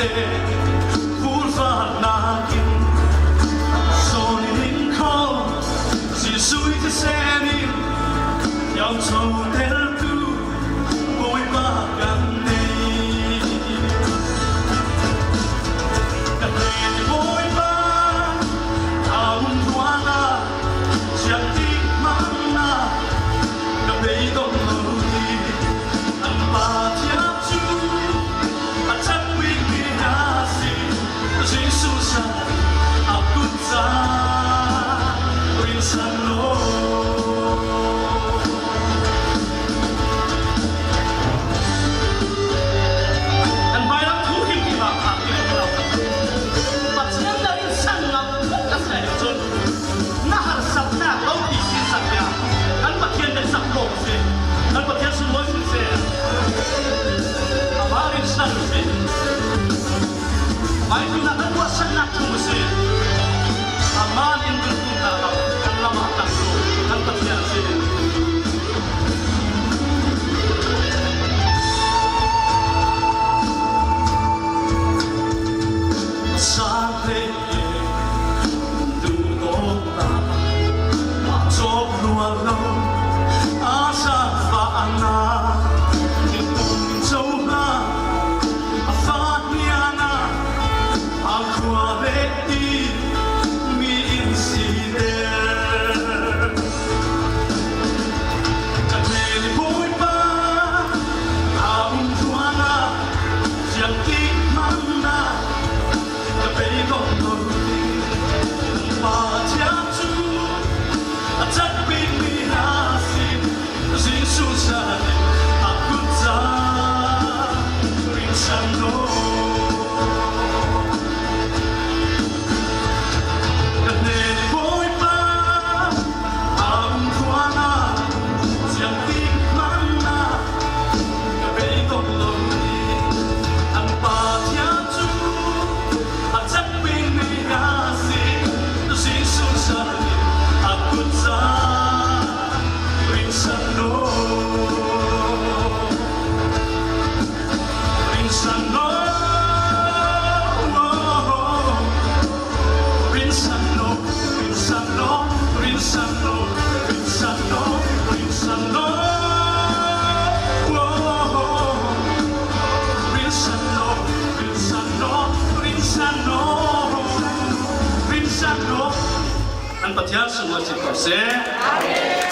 se furfar nakin sonin ko si sui te senin yang chou del tu boy ba gan nei ka nei boy ba aun tuana siang ti mana ka bei dong lo ni an pa tia chu a chat wi mi na si Jesus aku za rin san lo Mai tu nak buat senang tu mesti. Aman yang berguna kan lama tak tu kan percaya sini. Sampai tu kota macam luar laut asa fana itu mencoba. Aku abeti mi insider Kateli boy pa Aun tuana Siang tik mana Kapei gong nori Pa tiap tu Acat ping mi hasin Sing susah Aku tak Rinsan lo An patiar semua cikgu se.